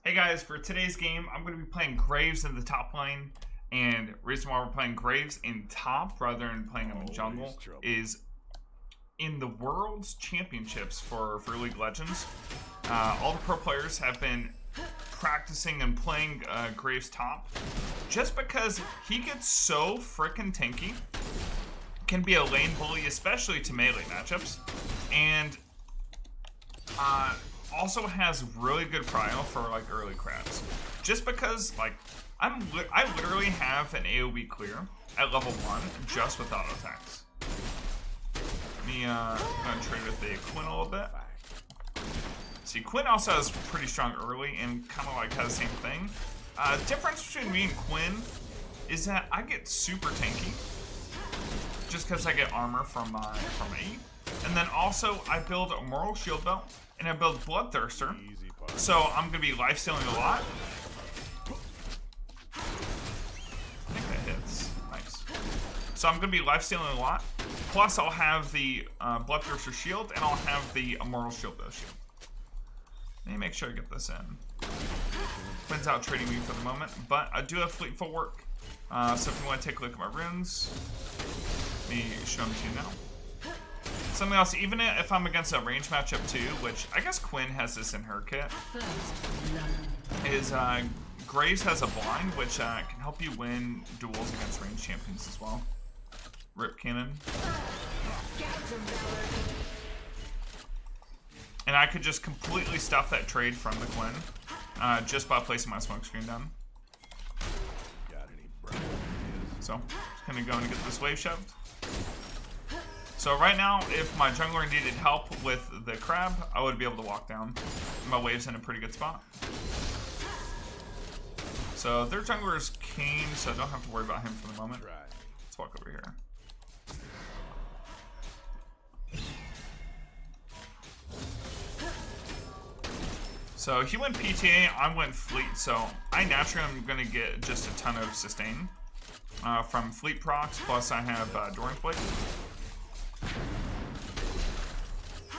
Hey guys, for today's game, I'm going to be playing Graves in the top lane, and the reason why we're playing Graves in top rather than playing him in jungle is in the World's Championships for League of Legends. All the pro players have been practicing and playing Graves top just because he gets so freaking tanky, can be a lane bully, especially to melee matchups, and also has really good prio for like early crabs. Just because like I literally have an AoE clear at level 1 just with auto attacks. I'm gonna trade with the Quinn a little bit. See, Quinn also has pretty strong early and kind of like has the same thing. Difference between me and Quinn is that I get super tanky just because I get armor from E. And then also I build a Moral Shield Belt and I build Bloodthirster. So I'm gonna be lifestealing a lot. I think that hits. Nice. So I'm gonna be lifestealing a lot. Plus I'll have the Bloodthirster shield and I'll have the Moral Shield Belt shield. Let me make sure I get this in. Quinn's out trading me for the moment, but I do have Fleet Footwork. So if you want to take a look at my runes, let me show them to you now. Something else, even if I'm against a range matchup too, which I guess Quinn has this in her kit, is Graves has a blind, which can help you win duels against range champions as well. Rip Cannon. And I could just completely stop that trade from the Quinn just by placing my smoke screen down. So, just gonna go and get this wave shoved. So right now, if my jungler needed help with the crab, I would be able to walk down. My wave's in a pretty good spot. So their jungler is Kane, so I don't have to worry about him for the moment. Let's walk over here. So he went PTA, I went Fleet, so I naturally am going to get just a ton of sustain from Fleet procs, plus I have Doran's Blade.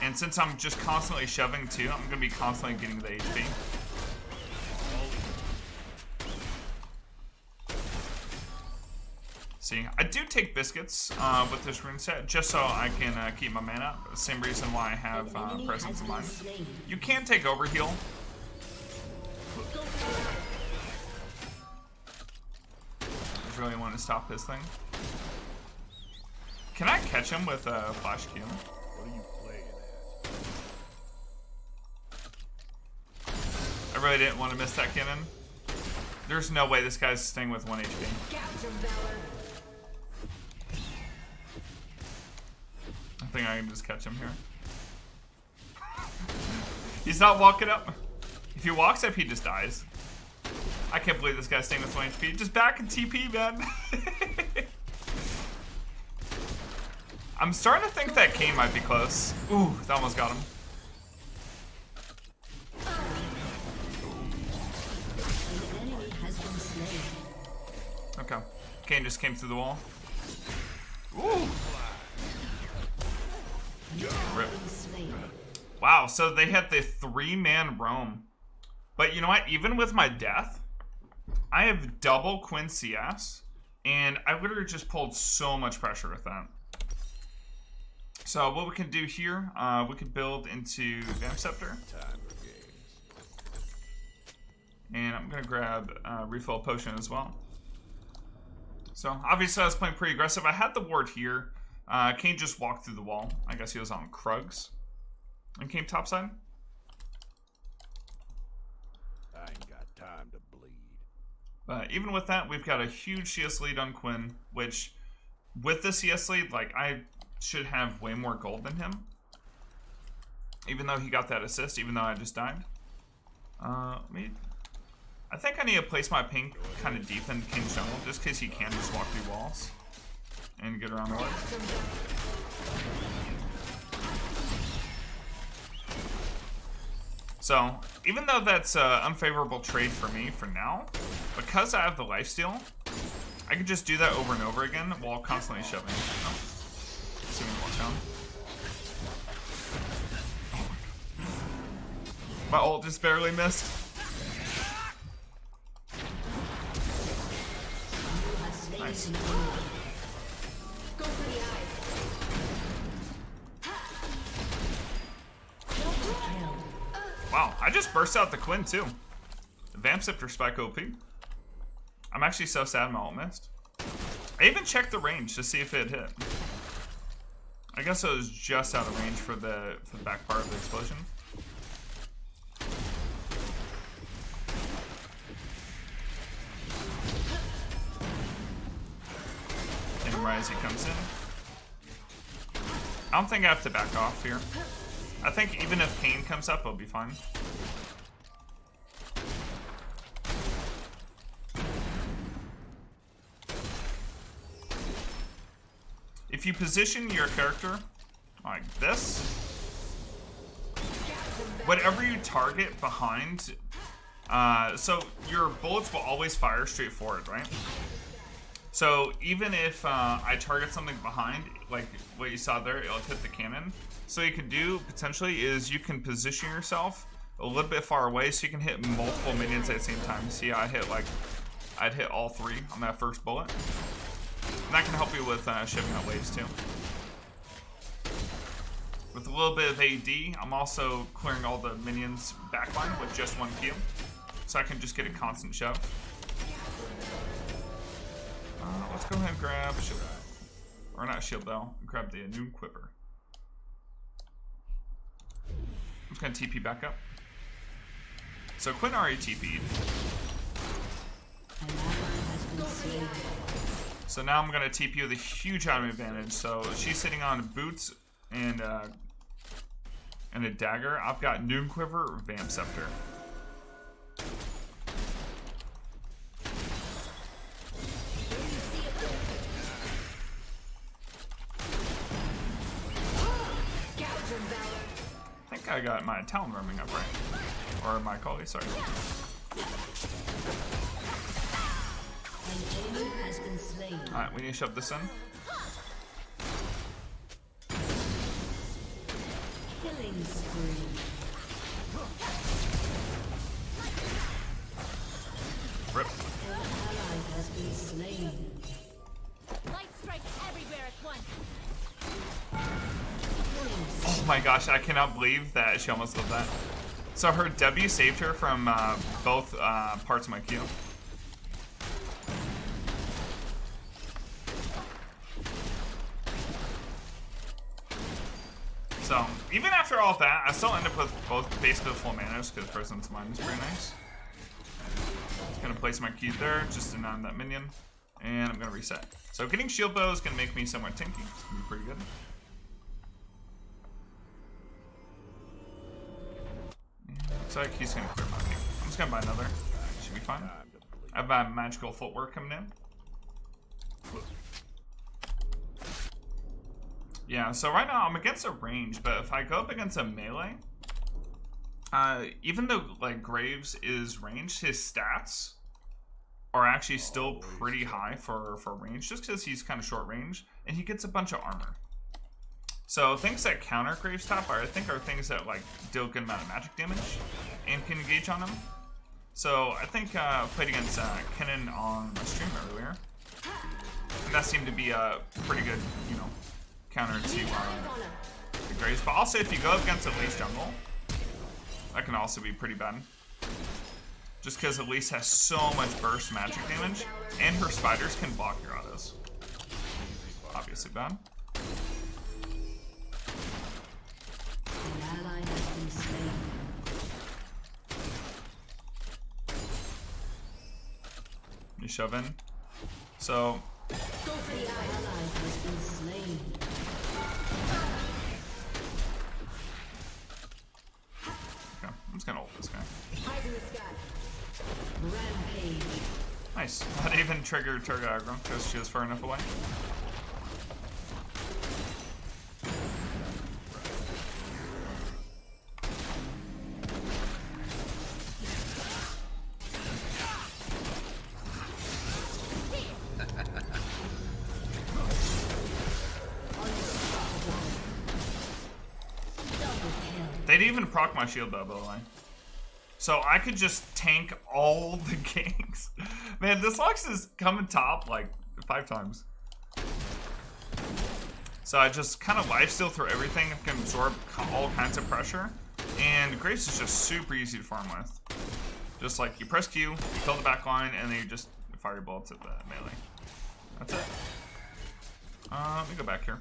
And since I'm just constantly shoving too, I'm going to be constantly getting the HP. See, I do take biscuits with this rune set just so I can keep my mana up. Same reason why I have Presence of Mind. You can take Overheal. I really want to stop this thing. Can I catch him with a Flash Q? What are you playing at? I really didn't want to miss that cannon. There's no way this guy's staying with 1 HP. I think I can just catch him here. He's not walking up. If he walks up, he just dies. I can't believe this guy's staying with 1 HP. Just back and TP, man. I'm starting to think that Kane might be close. Ooh, that almost got him. Okay. Kane just came through the wall. Ooh. Rip. Wow, so they had the 3-man roam. But you know what? Even with my death, I have double Quinn CS. And I literally just pulled so much pressure with that. So what we can do here, we can build into Vamp Scepter. And I'm going to grab Refill Potion as well. So obviously I was playing pretty aggressive. I had the ward here. Kane just walked through the wall. I guess he was on Krugs. And came topside. I ain't got time to bleed. But even with that, we've got a huge CS lead on Quinn, which with the CS lead, like I should have way more gold than him. Even though he got that assist, even though I just died. I think I need to place my ping kind of deep in King's jungle, just because he can just walk through walls and get around the ledge. So, even though that's an unfavorable trade for me for now, because I have the lifesteal, I can just do that over and over again while constantly shoving. Oh. See me walk down. My ult just barely missed. Nice. Go for the eyes. Wow, I just burst out the Quinn too. The Vamp Scepter Spike OP. I'm actually so sad my ult missed. I even checked the range to see if it hit. I guess it was just out of range for the back part of the explosion. And Ryze comes in. I don't think I have to back off here. I think even if Kayn comes up, it'll be fine. If you position your character like this, whatever you target behind, so your bullets will always fire straight forward, right? So even if I target something behind, like what you saw there, it'll hit the cannon. So what you can do potentially is you can position yourself a little bit far away so you can hit multiple minions at the same time. See, I'd hit all three on that first bullet. And that can help you with shipping out waves too. With a little bit of AD, I'm also clearing all the minions backline with just one Q. So I can just get a constant shove. Let's go ahead and grab shield. Or not shield though, grab the Noon Quiver. I'm just gonna TP back up. So Quinn already TP'd. So now I'm gonna TP with a huge item advantage. So she's sitting on boots and a dagger. I've got Noon Quiver, Vamp Scepter. I think I got my Talon roaming up right. Or my Collie, sorry. Alright, we need to shove this in. Killing spree. Rip. An ally has been slain. Light strikes everywhere at once. Oh my gosh, I cannot believe that she almost lived that. So her W saved her from both parts of my Q. So, even after all that, I still end up with both basically full manas because Presence Mine is pretty nice. Just gonna place my Q there, just to non that minion. And I'm gonna reset. So getting shield bow is gonna make me somewhat tanky. It's gonna be pretty good. Looks like he's gonna clear my Q. I'm just gonna buy another. Should be fine. I have my magical footwork coming in. Yeah, so right now I'm against a range, but if I go up against a melee, even though like Graves is ranged, his stats are actually still pretty high for range, just because he's kind of short range, and he gets a bunch of armor. So things that counter Graves top are things that like deal a good amount of magic damage and can engage on him. So I think I played against Kennen on my stream earlier, and that seemed to be a pretty good, you know, counter to the Graves. But also if you go up against Elise jungle, that can also be pretty bad. Just because Elise has so much burst magic damage, and her spiders can block your autos. Obviously bad. An ally has been slain. You shove in. So Go for the ally has been slain. okay, I'm just gonna ult this guy. Eyes in the sky. Rampage. Nice. Not even triggered Turtle aggro because she was far enough away. They didn't even proc my shield though, by the way. So I could just tank all the ganks. Man, this Lux is coming top like 5 times. So I just kind of lifesteal through everything. I can absorb all kinds of pressure. And Graves is just super easy to farm with. Just like you press Q, you kill the back line, and then you just fire your bullets at the melee. That's it. Let me go back here.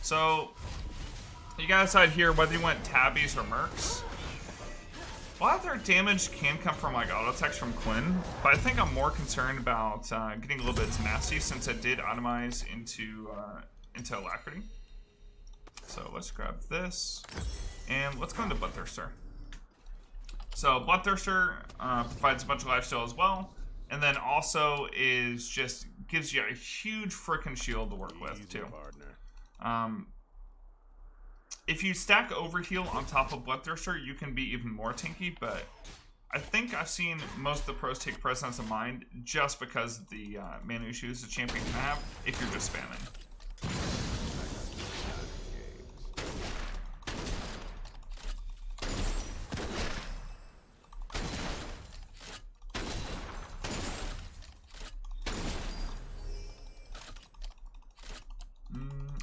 So, you gotta decide here whether you want Tabbies or Mercs. A lot of their damage can come from like auto attacks from Quinn, but I think I'm more concerned about getting a little bit tenacity since I did automize into Alacrity. So let's grab this, and let's go into Bloodthirster. So Bloodthirster provides a bunch of lifesteal as well, and then also is just gives you a huge freaking shield to work with too. If you stack Overheal on top of Bloodthirster, you can be even more tanky, but I think I've seen most of the pros take Presence of Mind just because of the mana issues the champion can have if you're just spamming.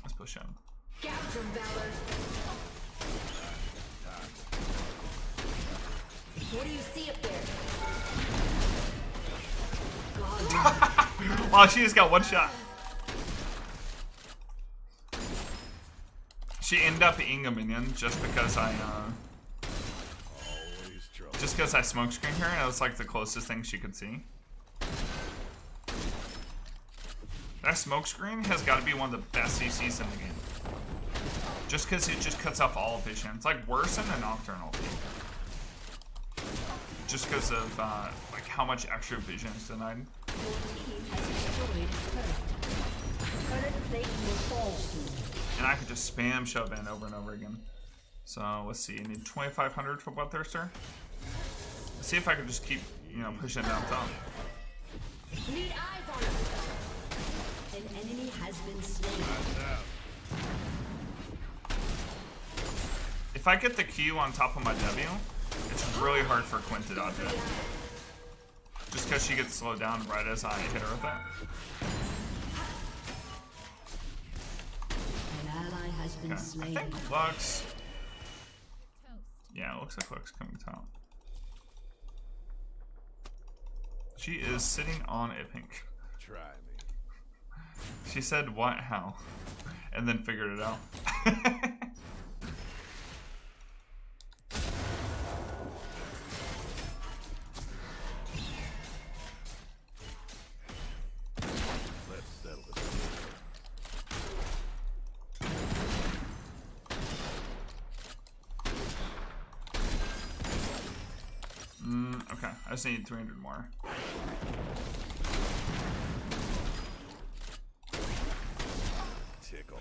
Let's push him. What do you see up there? Wow, she just got one shot. She ended up being a minion just because I smoke screened her, and it was like the closest thing she could see. That smoke screen has got to be one of the best CCs in the game. Just because it just cuts off all vision. It's like worse than a Nocturnal. Just because of like how much extra vision is denied. Your team has destroyed a turret. Turret plate will fall soon. And I could just spam shove in over and over again. So let's see, I need 2,500 for Bloodthirster. Let's see if I can just keep, pushing it down top. Need eyes on it. An enemy has been slain. If I get the Q on top of my W, it's really hard for Quinn to dodge it. Just because she gets slowed down right as I hit her with that. An ally has been Okay, I slain. think Lux... Yeah, it looks like Lux coming top. She is sitting on a pink. Try me. She said, what, how? And then figured it out. Let's settle this. Okay, I just need 300 more. Tickle.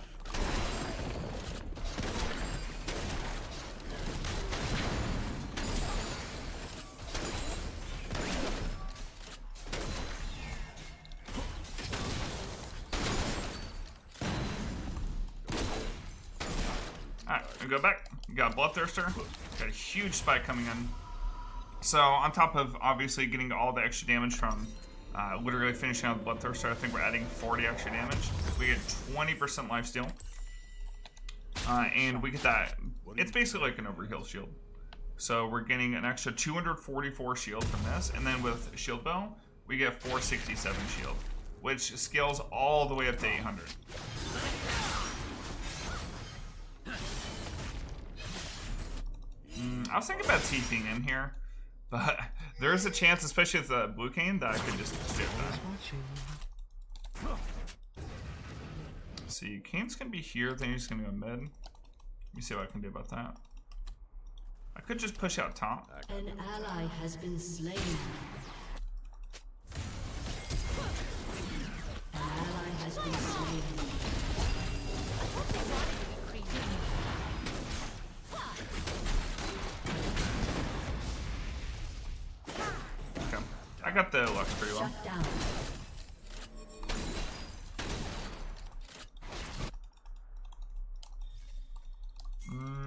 Alright, we go back. We got Bloodthirster. Got a huge spike coming in. So, on top of obviously getting all the extra damage from literally finishing out the Bloodthirster, I think we're adding 40 extra damage. We get 20% lifesteal. And we get that. It's basically like an Overheal shield. So, we're getting an extra 244 shield from this. And then with Shield Bow, we get 467 shield, which scales all the way up to 800. I was thinking about TPing in here. But there is a chance, especially with the blue cane, that I could just skip that. Let's see, Kane's gonna be here, then he's gonna go mid. Let me see what I can do about that. I could just push out top. An ally has been slain. An ally has been slain. Okay, I got the Lux pretty well. Shut down.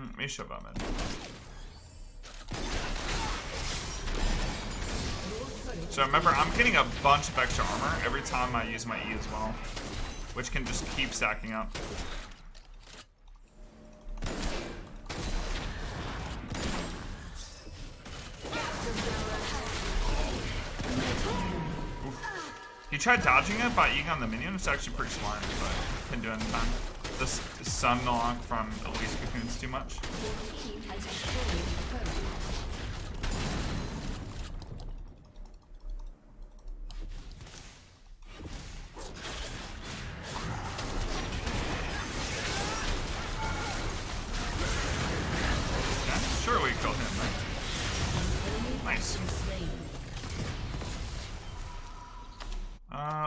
Let me shove on mid. Your turret So remember, I'm getting a bunch of extra armor every time I use my E as well, which can just keep stacking up. He tried dodging it by Eing on the minion. It's actually pretty smart, but couldn't do it in time. The sun knock from Elise Cocoon's too much. Your team has destroyed a turret. Yeah, sure we killed him, right? Nice.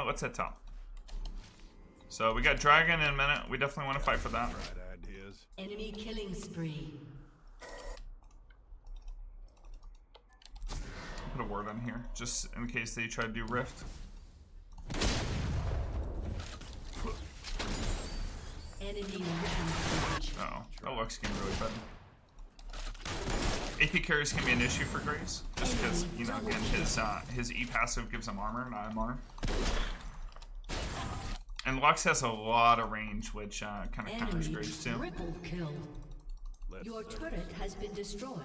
Let's head top. So we got dragon in a minute. We definitely want to fight for that. Right ideas. Enemy killing spree. Put a word on here, just in case they try to do rift. Enemy rampage. Uh oh, that looks getting really bad. AP carries can be an issue for Graves, just because, you know, again, his E passive gives him armor, not MR. And Lux has a lot of range, which kind of counters Enemy Graves too. triple kill. Let's Your settle turret has been destroyed.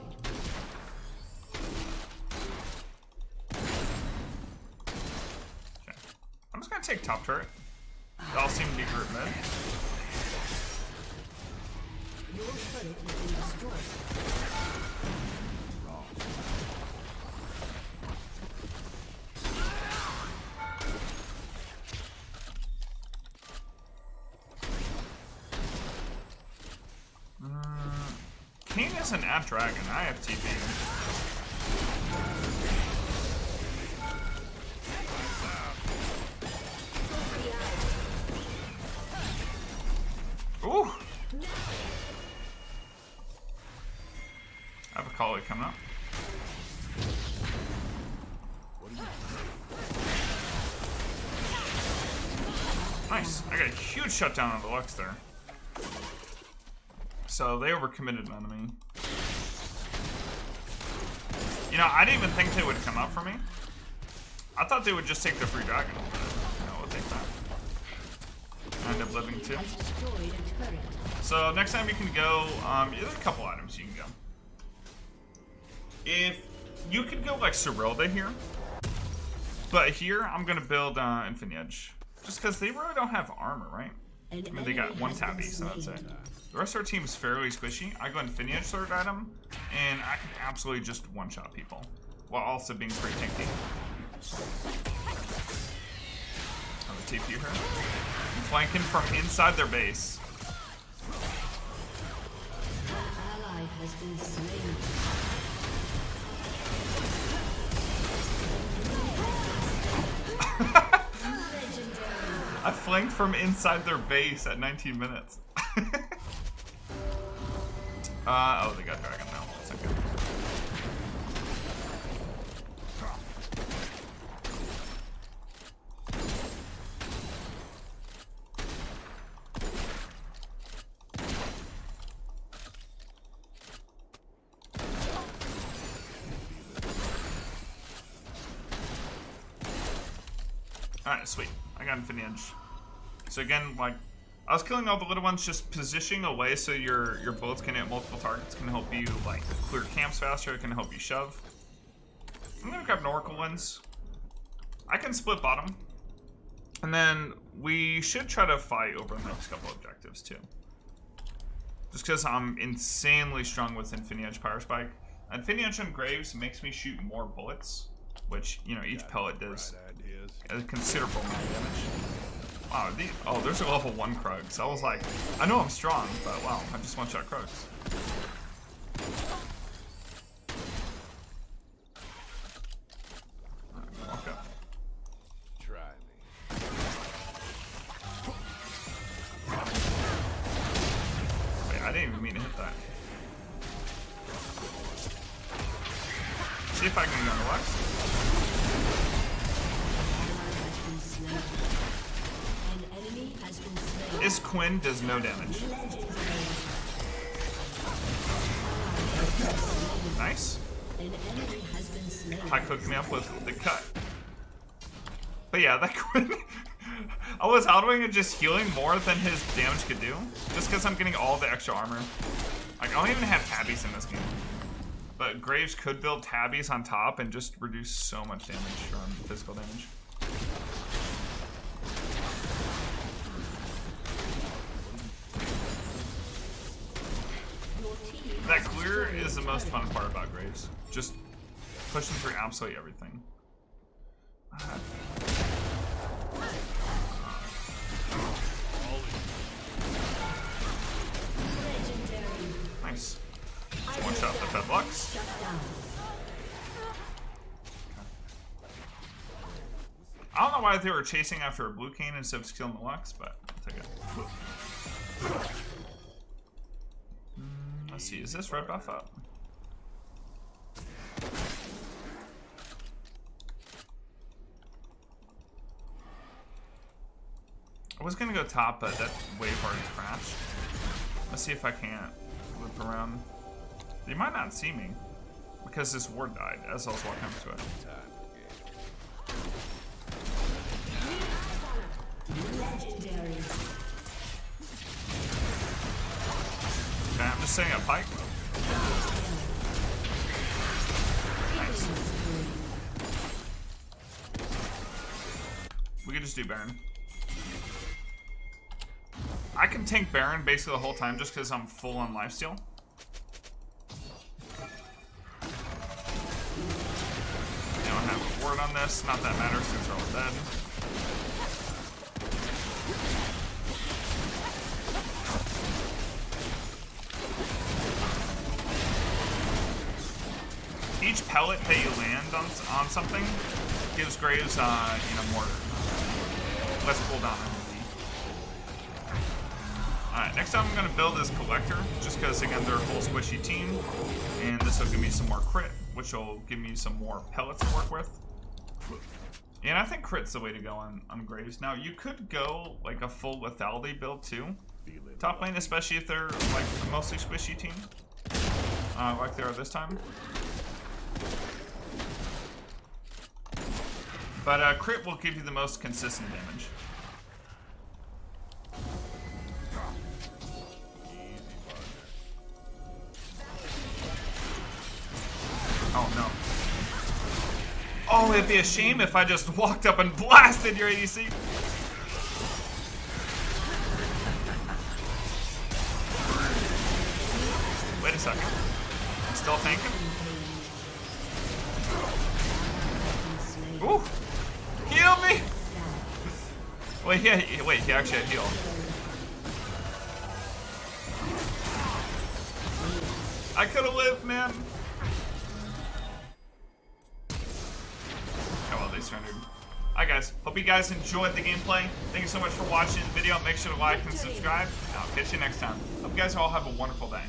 Okay. I'm just gonna take top turret. They all seem to be group mid. Your turret has been destroyed. King isn't at dragon. I have TP. Ooh! I have a colleague coming up. Nice. I got a huge shutdown on the Lux there. So they overcommitted on me. You know, I didn't even think they would come up for me. I thought they would just take the free dragon. But, you know, we'll take that. I end up living too. Has destroyed a turret. So next time you can go, there's a couple items you can go. If you could go like Cyrilda here, but here I'm gonna build Infinity Edge, just because they really don't have armor, right? I mean, they got one tappy, so that's it. The rest of our team is fairly squishy. I go Infinity Edge third item, and I can absolutely just one-shot people, while also being pretty tanky. I'm gonna TP her. I'm flanking from inside their base. An ally has been slain. I flanked from inside their base at 19 minutes. Oh, they got dragon now. That's okay. Alright, sweet. I got Infinity Edge. So again, like, I was killing all the little ones, just positioning away so your bullets can hit multiple targets, can help you like clear camps faster, it can help you shove. I'm gonna grab an Oracle Lens. I can split bottom. And then we should try to fight over the next couple objectives too. Just because I'm insanely strong with Infinity Edge Power Spike. Infinity Edge on Graves makes me shoot more bullets, which, you know, each pellet does a considerable amount of damage. Wow, there's a level 1 Krugs. I was like, I know I'm strong, but wow, I just one-shot Krugs. Alright, walk up. Try me. Wait, I didn't even mean to hit that. See if I can go to Lex. An enemy has been slain. Is Quinn does no damage. Nice. An enemy has been slain. High cooked me up with the cut. But yeah, that Quinn... I was Aldwing and just healing more than his damage could do. Just because I'm getting all the extra armor. Like, I don't even have tabbies in this game. But Graves could build tabbies on top and just reduce so much damage from physical damage. That clear is the most fun part about Graves. Just pushing through absolutely everything. Nice. So one shot the Fed Lux. I don't know why they were chasing after a blue cane instead of killing the Lux, but I'll take it. Let's see, is this red buff up? I was gonna go top, but that wave already crashed. Let's see if I can't loop around. They might not see me because this ward died as I was walking up to it. Legendary. Okay, I'm just setting up Pike. Nice. We could just do Baron. I can tank Baron basically the whole time just because I'm full on lifesteal. I don't have a ward on this. Not that matters since they're all dead. Each pellet that you land on something gives Graves, more less cooldown on the Alright, next time I'm going to build this Collector, just because, again, they're a full squishy team, and this will give me some more crit, which will give me some more pellets to work with. And I think crit's the way to go on Graves. Now, you could go, like, a full lethality build, too. Top lane, especially if they're, like, a mostly squishy team, like they are this time. But crit will give you the most consistent damage. Oh no. Oh, it'd be a shame if I just walked up and blasted your ADC. Wait a second. I'm still tanking? Ooh! Heal me! Wait, he actually had heal. I could have lived, man. Oh well, they surrendered. Alright guys, hope you guys enjoyed the gameplay. Thank you so much for watching the video. Make sure to like and subscribe. I'll catch you next time. Hope you guys all have a wonderful day.